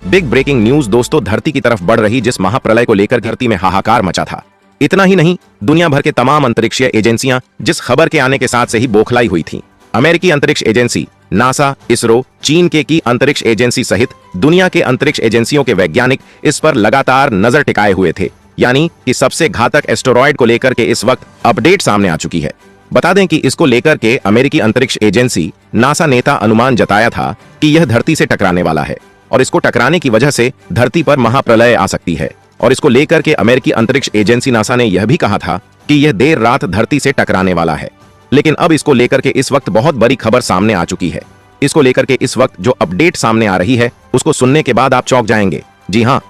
Big breaking news दोस्तों, धरती की तरफ बढ़ रही जिस महाप्रलय को लेकर धरती में हाहाकार मचा था। इतना ही नहीं, दुनिया भर के तमाम अंतरिक्षीय एजेंसियां जिस खबर के आने के साथ से ही बौखलाई हुई थी। अमेरिकी अंतरिक्ष एजेंसी नासा, इसरो, चीन की अंतरिक्ष एजेंसी सहित दुनिया के अंतरिक्ष एजेंसियों के वैज्ञानिक इस पर लगातार नजर टिकाए हुए थे। यानी कि सबसे घातक एस्टेरॉयड को लेकर के इस वक्त अपडेट सामने आ चुकी है। बता दें कि इसको लेकर के अमेरिकी अंतरिक्ष एजेंसी नासा नेता अनुमान जताया था कि यह धरती से टकराने वाला है और इसको टकराने की वजह से धरती पर महाप्रलय आ सकती है। और इसको लेकर के अमेरिकी अंतरिक्ष एजेंसी नासा ने यह भी कहा था कि यह देर रात धरती से टकराने वाला है। लेकिन अब इसको लेकर के इस वक्त बहुत बड़ी खबर सामने आ चुकी है। इसको लेकर के इस वक्त जो अपडेट सामने आ रही है उसको सुनने के बाद आप चौंक जाएंगे। जी हाँ,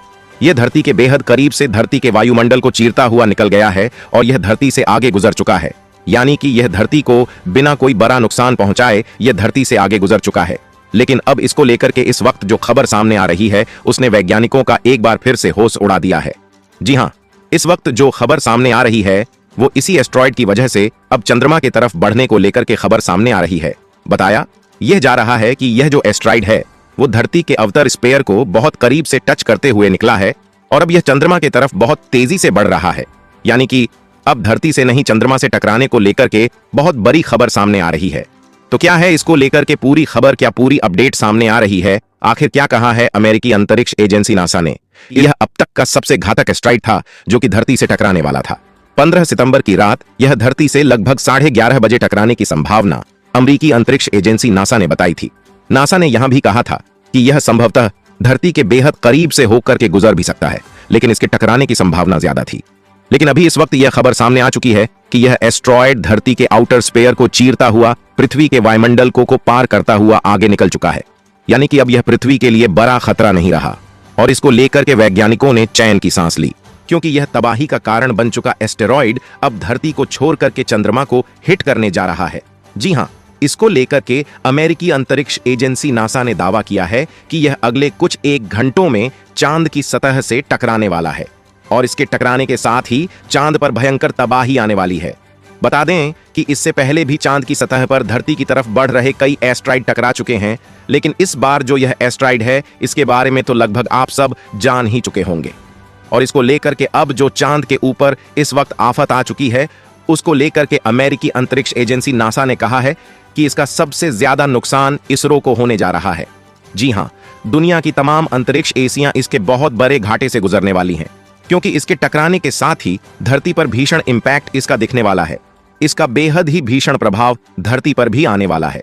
यह धरती के बेहद करीब से धरती के वायुमंडल को चीरता हुआ निकल गया है और यह धरती से आगे गुजर चुका है। यानी कि यह धरती को बिना कोई बड़ा नुकसान पहुंचाए यह धरती से आगे गुजर चुका है। लेकिन अब इसको लेकर के इस वक्त जो खबर सामने आ रही है उसने वैज्ञानिकों का एक बार फिर से होश उड़ा दिया है। जी हाँ, इस वक्त जो खबर सामने आ रही है वो इसी एस्ट्रॉयड की वजह से अब चंद्रमा की तरफ बढ़ने को लेकर के खबर सामने आ रही है। बताया यह जा रहा है कि यह जो एस्ट्रॉयड है वो धरती के अवतर स्पेयर को बहुत करीब से टच करते हुए निकला है और अब यह चंद्रमा की तरफ बहुत तेजी से बढ़ रहा है। यानी कि अब धरती से नहीं चंद्रमा से टकराने को लेकर के बहुत बड़ी खबर सामने आ रही है। तो क्या है इसको लेकर के पूरी खबर, क्या पूरी अपडेट सामने आ रही है? आखिर क्या कहा है अमेरिकी अंतरिक्ष एजेंसी नासा ने? यह अब तक का सबसे घातक एस्ट्रॉयड था जो कि धरती से टकराने वाला था। 15 सितंबर की रात यह धरती से लगभग 11:30 बजे टकराने की संभावना अमेरिकी अंतरिक्ष एजेंसी नासा ने बताई थी। नासा ने यहां भी कहा था कि यह संभवतः धरती के बेहद करीब से होकर के गुजर भी सकता है, लेकिन इसके टकराने की संभावना ज्यादा थी। लेकिन अभी इस वक्त यह खबर सामने आ चुकी है कि यह एस्ट्रॉयड धरती के आउटर स्पेयर को चीरता हुआ पृथ्वी के वायुमंडल को पार करता हुआ आगे निकल चुका है। यानी कि अब यह पृथ्वी के लिए बड़ा खतरा नहीं रहा और इसको लेकर के वैज्ञानिकों ने चैन की सांस ली, क्योंकि यह तबाही का कारण बन चुका एस्टेरॉयड अब धरती को छोड़ करके चंद्रमा को हिट करने जा रहा है। जी हाँ, इसको लेकर के अमेरिकी अंतरिक्ष एजेंसी नासा ने दावा किया है कि यह अगले कुछ 1 घंटों में चांद की सतह से टकराने वाला है और इसके टकराने के साथ ही चांद पर भयंकर तबाही आने वाली है। बता दें कि इससे पहले भी चांद की सतह पर धरती की तरफ बढ़ रहे कई एस्ट्रॉयड टकरा चुके हैं, लेकिन इस बार जो यह एस्ट्रॉयड है इसके बारे में तो लगभग आप सब जान ही चुके होंगे। और इसको लेकर के अब जो चांद के ऊपर इस वक्त आफत आ चुकी है उसको लेकर के अमेरिकी अंतरिक्ष एजेंसी नासा ने कहा है कि इसका सबसे ज्यादा नुकसान इसरो को होने जा रहा है। जी हाँ, दुनिया की तमाम अंतरिक्ष एजेंसियां इसके बहुत बड़े घाटे से गुजरने वाली हैं, क्योंकि इसके टकराने के साथ ही धरती पर भीषण इंपैक्ट इसका दिखने वाला है। इसका बेहद ही भीषण प्रभाव धरती पर भी आने वाला है।